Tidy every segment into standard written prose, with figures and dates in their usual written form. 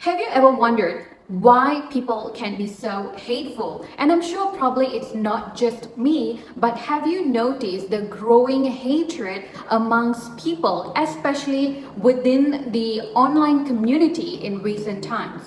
Have you ever wondered why people can be so hateful? And I'm sure probably it's not just me, but have you noticed the growing hatred amongst people, especially within the online community in recent times?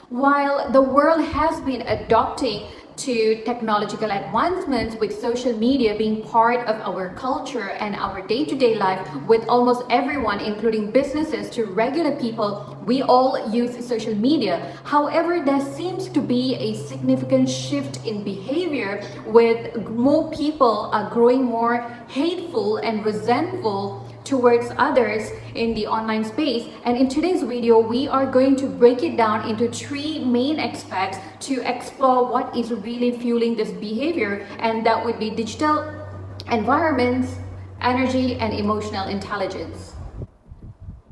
While the world has been adopting to technological advancements, with social media being part of our culture and our day-to-day life, with almost everyone, including businesses to regular people, we all use social media. However, there seems to be a significant shift in behavior, with more people are growing more hateful and resentful towards others in the online space. And in today's video, we are going to break it down into three main aspects to explore what is really fueling this behavior, and that would be digital environments, energy, and emotional intelligence.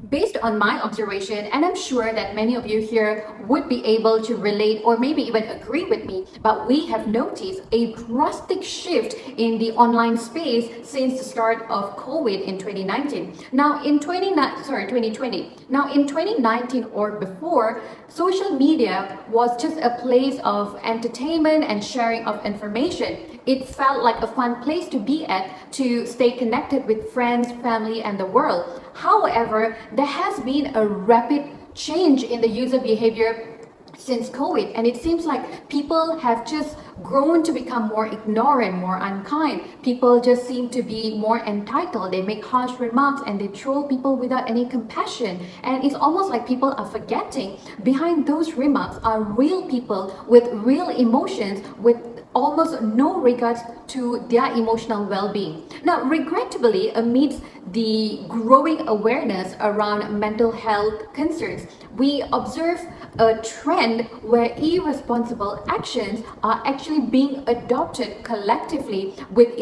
Based on my observation, and I'm sure that many of you here would be able to relate or maybe even agree with me, but we have noticed a drastic shift in the online space since the start of COVID in 2019. Now in 2020. Now in 2019 or before, social media was just a place of entertainment and sharing of information. It felt like a fun place to be at, to stay connected with friends, family, and the world. However, there has been a rapid change in the user behavior since COVID, and it seems like people have just grown to become more ignorant, more unkind. People just seem to be more entitled. They make harsh remarks and they troll people without any compassion. And it's almost like people are forgetting behind those remarks are real people with real emotions, with almost no regards to their emotional well-being. Now, regrettably, amidst the growing awareness around mental health concerns, we observe a trend where irresponsible actions are actually being adopted collectively, with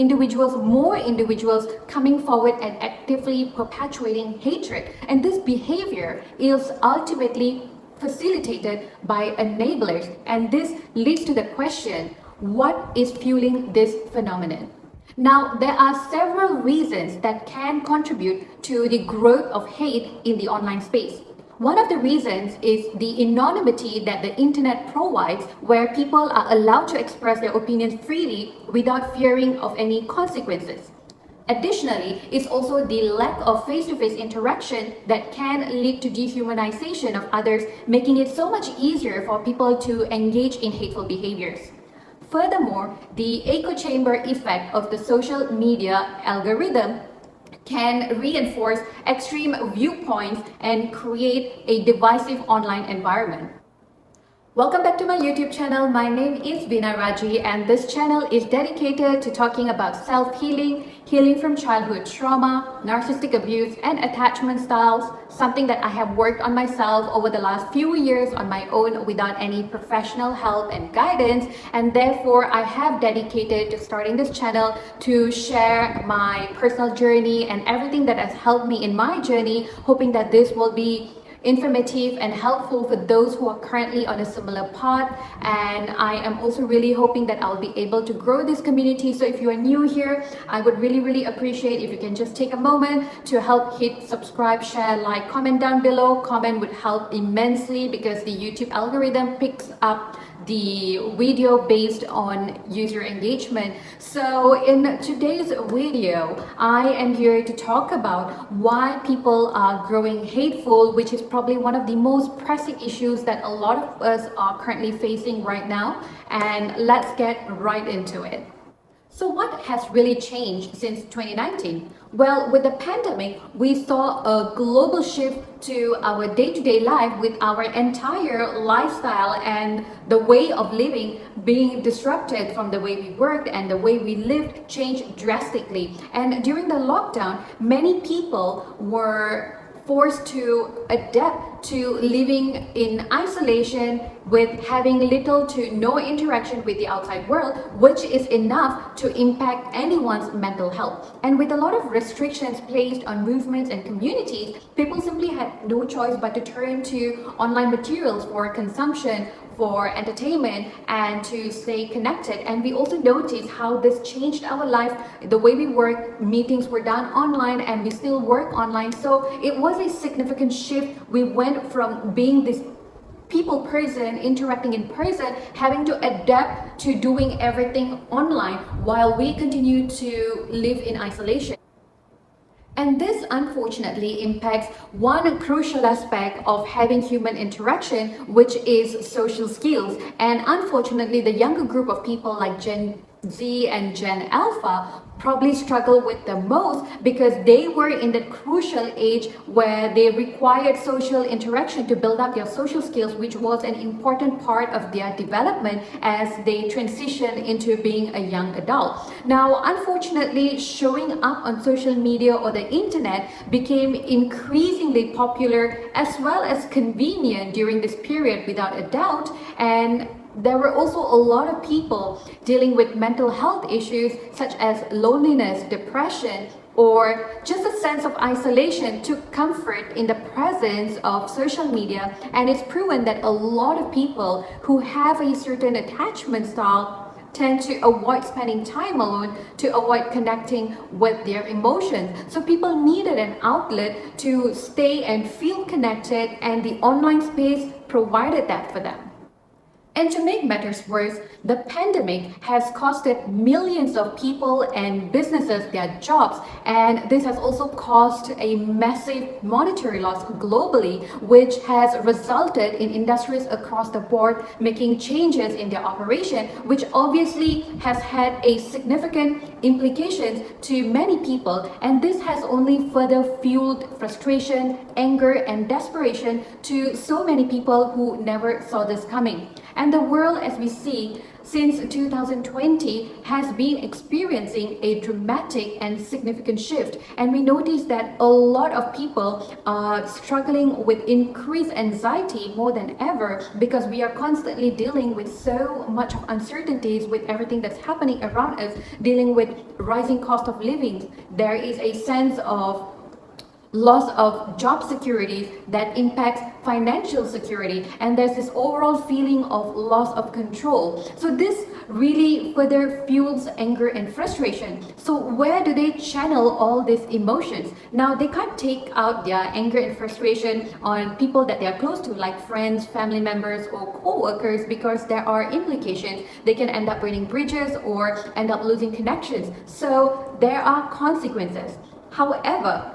more individuals coming forward and actively perpetuating hatred. And this behavior is ultimately facilitated by enablers, and this leads to the question, what is fueling this phenomenon? Now, there are several reasons that can contribute to the growth of hate in the online space. One of the reasons is the anonymity that the internet provides, where people are allowed to express their opinions freely without fearing of any consequences. Additionally, it's also the lack of face-to-face interaction that can lead to dehumanization of others, making it so much easier for people to engage in hateful behaviors. Furthermore, the echo chamber effect of the social media algorithm can reinforce extreme viewpoints and create a divisive online environment. Welcome back to my YouTube channel. My name is Veena Raji, and this channel is dedicated to talking about self-healing, healing from childhood trauma, narcissistic abuse, and attachment styles, something that I have worked on myself over the last few years on my own without any professional help and guidance, and therefore I have dedicated to starting this channel to share my personal journey and everything that has helped me in my journey, hoping that this will be informative and helpful for those who are currently on a similar path. And I am also really hoping that I'll be able to grow this community. So if you are new here, I would really appreciate if you can just take a moment to help hit subscribe, share, like, comment down below. Comment would help immensely because the YouTube algorithm picks up the video based on user engagement. So in today's video, I am here to talk about why people are growing hateful, which is probably one of the most pressing issues that a lot of us are currently facing right now. And let's get right into it. So what has really changed since 2019? Well, with the pandemic, we saw a global shift to our day-to-day life, with our entire lifestyle and the way of living being disrupted from the way we worked and the way we lived changed drastically. And during the lockdown, many people were forced to adapt to living in isolation, with having little to no interaction with the outside world, which is enough to impact anyone's mental health. And with a lot of restrictions placed on movements and communities, people simply had no choice but to turn to online materials for consumption, for entertainment, and to stay connected. And we also noticed how this changed our life. The way we work, meetings were done online, and we still work online. So it was a significant shift. We went from being this people person, interacting in person, having to adapt to doing everything online while we continue to live in isolation. And this unfortunately impacts one crucial aspect of having human interaction, which is social skills. And unfortunately, the younger group of people like Gen Z and Gen Alpha probably struggle with the most because they were in that crucial age where they required social interaction to build up their social skills, which was an important part of their development as they transition into being a young adult. Now, unfortunately, showing up on social media or the internet became increasingly popular as well as convenient during this period without a doubt. And there were also a lot of people dealing with mental health issues such as loneliness, depression, or just a sense of isolation took comfort in the presence of social media. And it's proven that a lot of people who have a certain attachment style tend to avoid spending time alone, to avoid connecting with their emotions. So people needed an outlet to stay and feel connected, and the online space provided that for them. And to make matters worse, the pandemic has costed millions of people and businesses their jobs, and this has also caused a massive monetary loss globally, which has resulted in industries across the board making changes in their operation, which obviously has had a significant implications to many people. And this has only further fueled frustration, anger, and desperation to so many people who never saw this coming. And the world, as we see, since 2020 has been experiencing a dramatic and significant shift. And we notice that a lot of people are struggling with increased anxiety more than ever because we are constantly dealing with so much of uncertainties with everything that's happening around us, dealing with rising cost of living. There is a sense of loss of job security that impacts financial security, and there's this overall feeling of loss of control. So this really further fuels anger and frustration. So where do they channel all these emotions? Now, they can't take out their anger and frustration on people that they are close to, like friends, family members, or co-workers, because there are implications. They can end up burning bridges or end up losing connections. So there are consequences. However,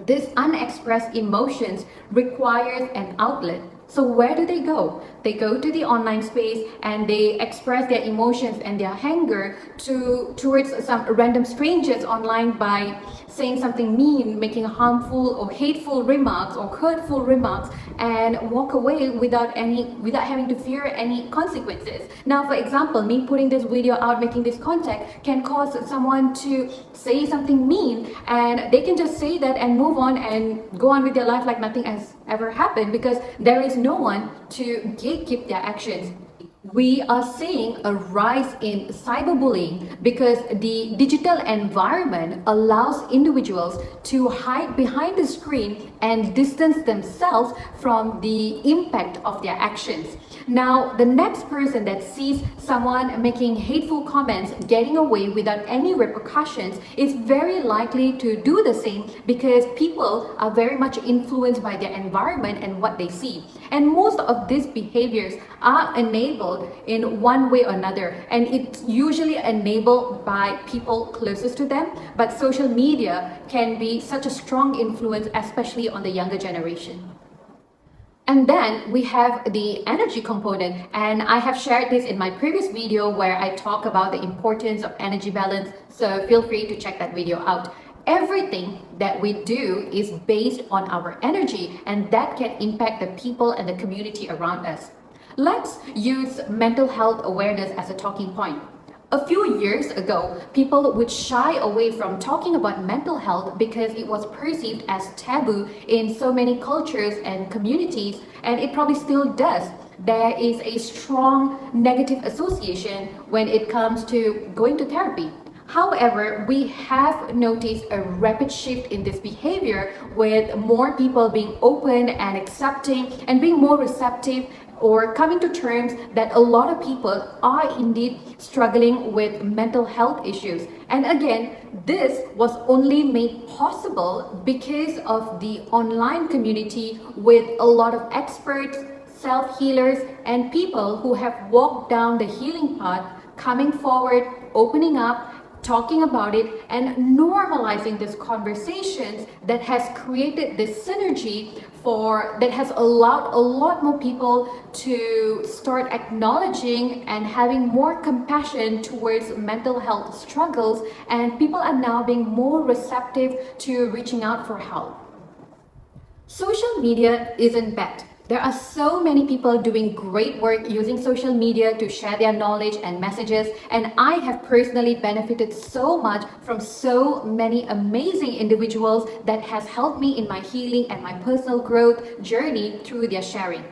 this unexpressed emotions requires an outlet. So where do they go? They go to the online space and they express their emotions and their anger towards some random strangers online by saying something mean, making harmful or hateful remarks or hurtful remarks, and walk away without having to fear any consequences. Now, for example, me putting this video out, making this content can cause someone to say something mean, and they can just say that and move on and go on with their life like nothing has ever happened because there is no one to gatekeep their actions. We are seeing a rise in cyberbullying because the digital environment allows individuals to hide behind the screen and distance themselves from the impact of their actions. Now, the next person that sees someone making hateful comments getting away without any repercussions is very likely to do the same because people are very much influenced by their environment and what they see. And most of these behaviors are enabled in one way or another, and it's usually enabled by people closest to them, but social media can be such a strong influence, especially on the younger generation. And then we have the energy component, and I have shared this in my previous video where I talk about the importance of energy balance, so feel free to check that video out. Everything that we do is based on our energy, and that can impact the people and the community around us. Let's use mental health awareness as a talking point. A few years ago, people would shy away from talking about mental health because it was perceived as taboo in so many cultures and communities, and it probably still does. There is a strong negative association when it comes to going to therapy. However, we have noticed a rapid shift in this behavior with more people being open and accepting and being more receptive or coming to terms that a lot of people are indeed struggling with mental health issues. And again, this was only made possible because of the online community with a lot of experts, self-healers, and people who have walked down the healing path coming forward, opening up, talking about it, and normalizing these conversations that has created this synergy that has allowed a lot more people to start acknowledging and having more compassion towards mental health struggles, and people are now being more receptive to reaching out for help. Social media isn't bad. There are so many people doing great work using social media to share their knowledge and messages, and I have personally benefited so much from so many amazing individuals that has helped me in my healing and my personal growth journey through their sharing.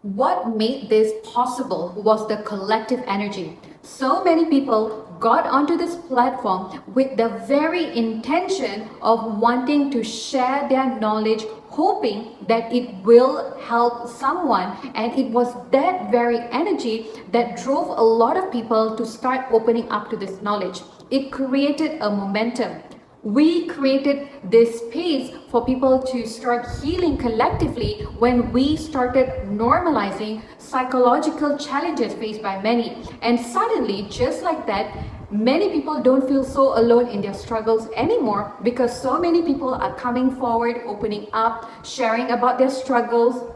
What made this possible was the collective energy. So many people got onto this platform with the very intention of wanting to share their knowledge, hoping that it will help someone, and it was that very energy that drove a lot of people to start opening up to this knowledge. It created a momentum. We created this space for people to start healing collectively when we started normalizing psychological challenges faced by many. And suddenly, just like that, many people don't feel so alone in their struggles anymore, because so many people are coming forward, opening up, sharing about their struggles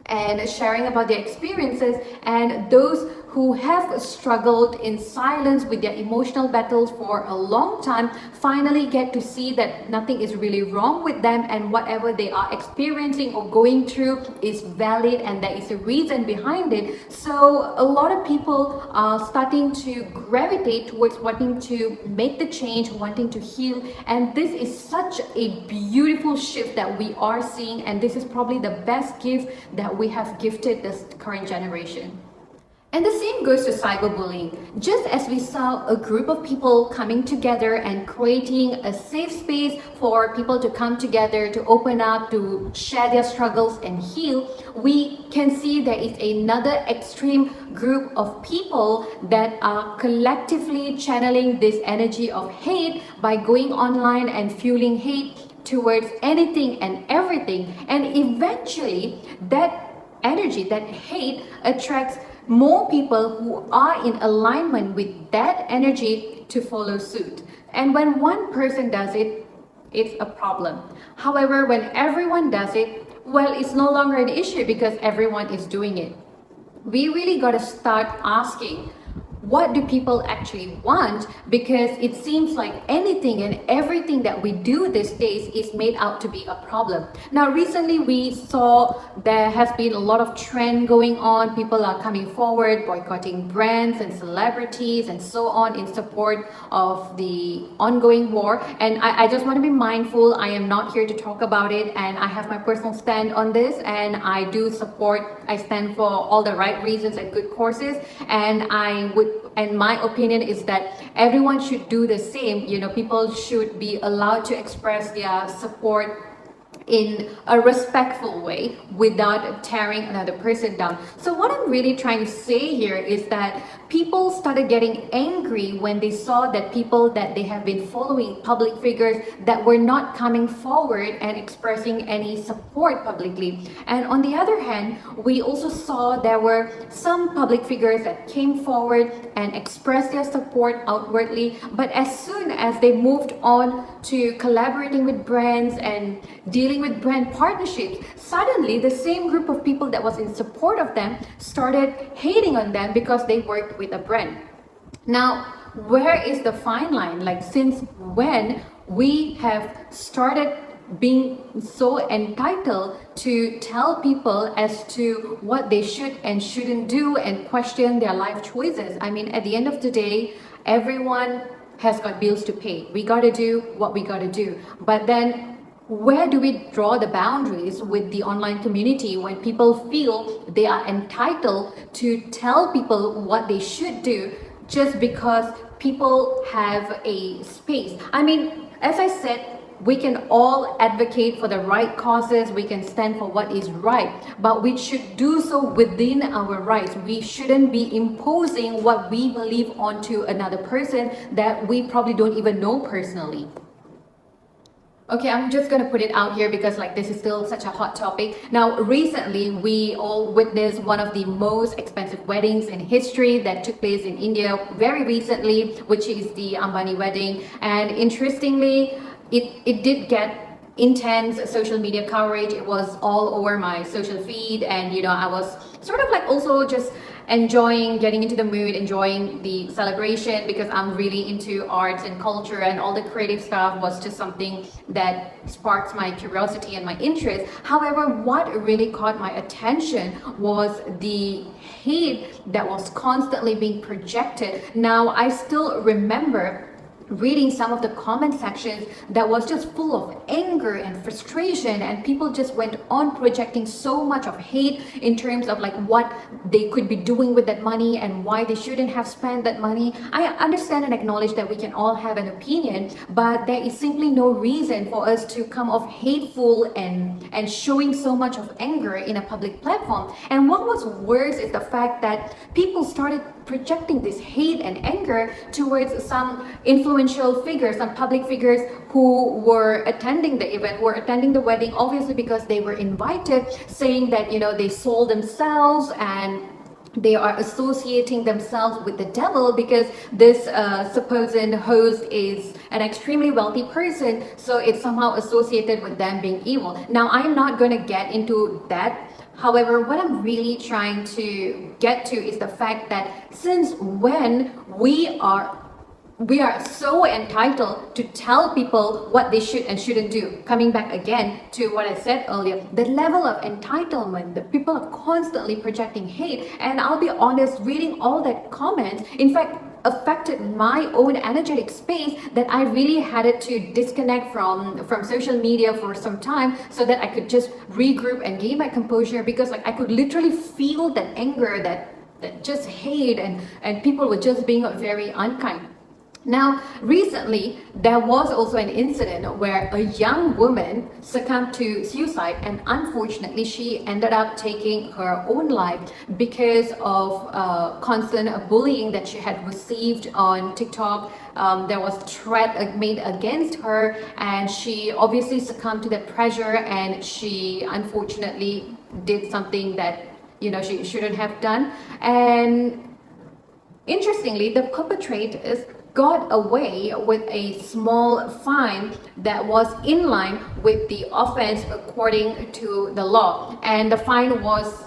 and sharing about their experiences, and those who have struggled in silence with their emotional battles for a long time finally get to see that nothing is really wrong with them, and whatever they are experiencing or going through is valid and there is a reason behind it. So a lot of people are starting to gravitate towards wanting to make the change, wanting to heal, and this is such a beautiful shift that we are seeing, and this is probably the best gift that we have gifted this current generation. And the same goes to cyberbullying. Just as we saw a group of people coming together and creating a safe space for people to come together, to open up, to share their struggles and heal, we can see there is another extreme group of people that are collectively channeling this energy of hate by going online and fueling hate towards anything and everything. And eventually, that energy, that hate, attracts more people who are in alignment with that energy to follow suit. And when one person does it, it's a problem. However, when everyone does it, well, it's no longer an issue because everyone is doing it. We really got to start asking, what do people actually want? Because it seems like anything and everything that we do these days is made out to be a problem. Now, recently we saw there has been a lot of trend going on. People are coming forward, boycotting brands and celebrities and so on in support of the ongoing war. And I just want to be mindful. I am not here to talk about it, and I have my personal stand on this, and I do support, I stand for all the right reasons and good causes, and my opinion is that everyone should do the same. People should be allowed to express their support in a respectful way without tearing another person down. So what I'm really trying to say here is that people started getting angry when they saw that people that they have been following, public figures, that were not coming forward and expressing any support publicly. And on the other hand, we also saw there were some public figures that came forward and expressed their support outwardly, but as soon as they moved on to collaborating with brands and dealing with brand partnerships, suddenly the same group of people that was in support of them started hating on them because they worked with a brand. Now, where is the fine line? Like, since when we have started being so entitled to tell people as to what they should and shouldn't do and question their life choices? I mean, at the end of the day, everyone has got bills to pay. We got to do what we got to do. But then where do we draw the boundaries with the online community when people feel they are entitled to tell people what they should do just because people have a space? I mean, as I said, we can all advocate for the right causes, we can stand for what is right, but we should do so within our rights. We shouldn't be imposing what we believe onto another person that we probably don't even know personally. Okay, I'm just gonna put it out here because like this is still such a hot topic. Now, recently we all witnessed one of the most expensive weddings in history that took place in India very recently, which is the Ambani wedding. And interestingly, it did get intense social media coverage. It was all over my social feed, and I was sort of like also just enjoying getting into the mood, enjoying the celebration, because I'm really into arts and culture, and all the creative stuff was just something that sparks my curiosity and my interest. However, what really caught my attention was the hate that was constantly being projected. Now, I still remember reading some of the comment sections that was just full of anger and frustration, and people just went on projecting so much of hate in terms of like what they could be doing with that money and why they shouldn't have spent that money. I understand and acknowledge that we can all have an opinion, but there is simply no reason for us to come off hateful and showing so much of anger in a public platform. And what was worse is the fact that people started projecting this hate and anger towards some influential figures, some public figures who were attending the event, who were attending the wedding, obviously because they were invited, saying that they sold themselves and they are associating themselves with the devil because this supposed host is an extremely wealthy person, so it's somehow associated with them being evil. Now, I'm not going to get into that. However, what I'm really trying to get to is the fact that since when we are so entitled to tell people what they should and shouldn't do. Coming back again to what I said earlier, the level of entitlement, the people are constantly projecting hate. And I'll be honest, reading all that comments, in fact, affected my own energetic space, that I really had to disconnect from social media for some time so that I could just regroup and gain my composure, because like I could literally feel that anger, that just hate, and people were just being very unkind. Now, recently, there was also an incident where a young woman succumbed to suicide, and unfortunately, she ended up taking her own life because of constant bullying that she had received on TikTok. There was threat made against her, and she obviously succumbed to that pressure, and she unfortunately did something that she shouldn't have done. And interestingly, the perpetrators got away with a small fine that was in line with the offense according to the law, and the fine was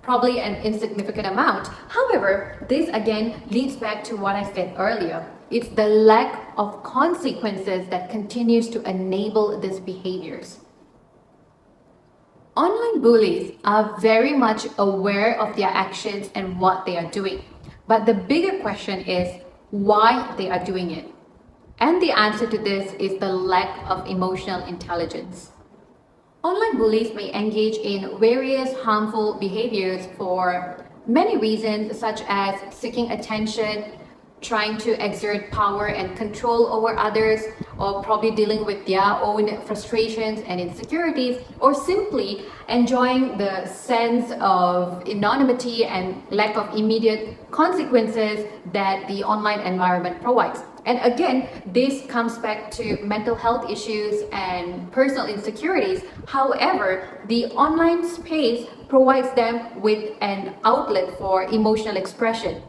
probably an insignificant amount. However, this again leads back to what I said earlier. It's the lack of consequences that continues to enable these behaviors. Online bullies are very much aware of their actions and what they are doing. But the bigger question is why they are doing it. And the answer to this is the lack of emotional intelligence. Online bullies may engage in various harmful behaviors for many reasons, such as seeking attention, trying to exert power and control over others, or probably dealing with their own frustrations and insecurities, or simply enjoying the sense of anonymity and lack of immediate consequences that the online environment provides. And again, this comes back to mental health issues and personal insecurities. However, the online space provides them with an outlet for emotional expression.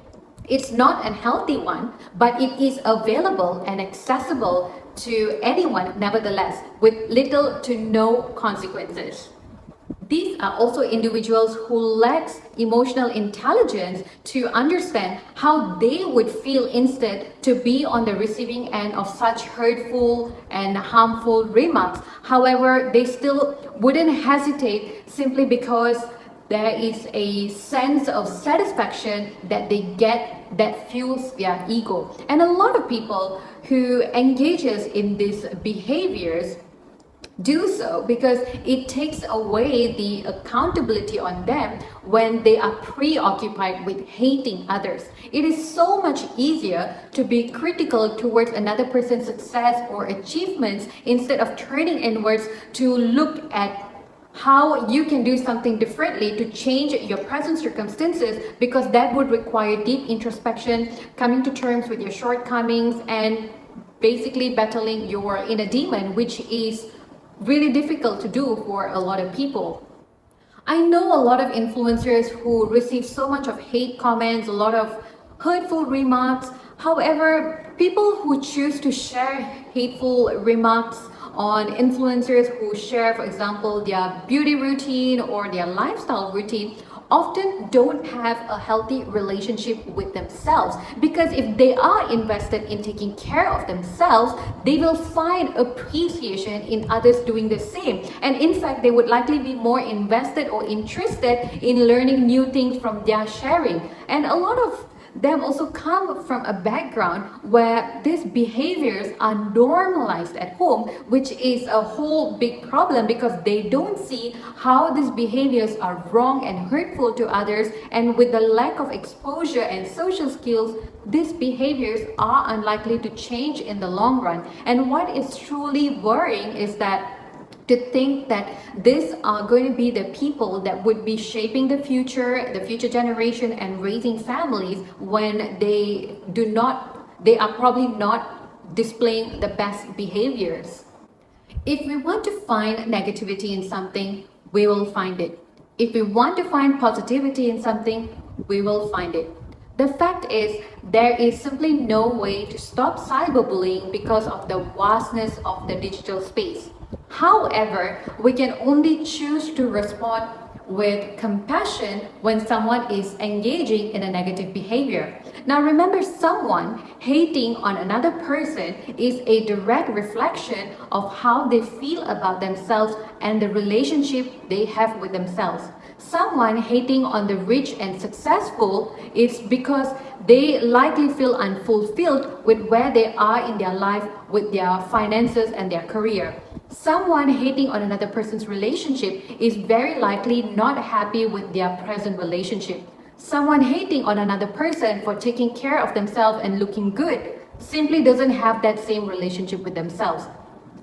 It's not a healthy one, but it is available and accessible to anyone nevertheless, with little to no consequences. These are also individuals who lack emotional intelligence to understand how they would feel instead to be on the receiving end of such hurtful and harmful remarks. However, they still wouldn't hesitate simply because there is a sense of satisfaction that they get that fuels their ego. And a lot of people who engages in these behaviors do so because it takes away the accountability on them when they are preoccupied with hating others. It is so much easier to be critical towards another person's success or achievements instead of turning inwards to look at how you can do something differently to change your present circumstances, because that would require deep introspection, coming to terms with your shortcomings, and basically battling your inner demon, which is really difficult to do for a lot of people. I know a lot of influencers who receive so much of hate comments, a lot of hurtful remarks. However, people who choose to share hateful remarks on influencers who share, for example, their beauty routine or their lifestyle routine often don't have a healthy relationship with themselves, because if they are invested in taking care of themselves, they will find appreciation in others doing the same, and in fact they would likely be more invested or interested in learning new things from their sharing. And a lot of them also come from a background where these behaviors are normalized at home, which is a whole big problem because they don't see how these behaviors are wrong and hurtful to others. And with the lack of exposure and social skills, these behaviors are unlikely to change in the long run. And what is truly worrying is that to think that these are going to be the people that would be shaping the future generation and raising families, when they are probably not displaying the best behaviors. If we want to find negativity in something, we will find it. If we want to find positivity in something, we will find it. The fact is, there is simply no way to stop cyberbullying because of the vastness of the digital space. However, we can only choose to respond with compassion when someone is engaging in a negative behavior. Now remember, someone hating on another person is a direct reflection of how they feel about themselves and the relationship they have with themselves. Someone hating on the rich and successful is because they likely feel unfulfilled with where they are in their life, with their finances and their career. Someone hating on another person's relationship is very likely not happy with their present relationship. Someone hating on another person for taking care of themselves and looking good simply doesn't have that same relationship with themselves.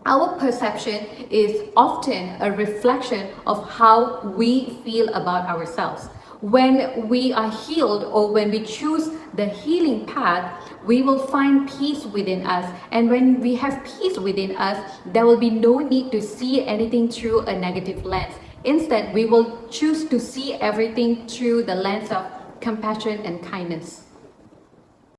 Our perception is often a reflection of how we feel about ourselves. When we are healed, or when we choose the healing path, we will find peace within us. And when we have peace within us, there will be no need to see anything through a negative lens. Instead, we will choose to see everything through the lens of compassion and kindness.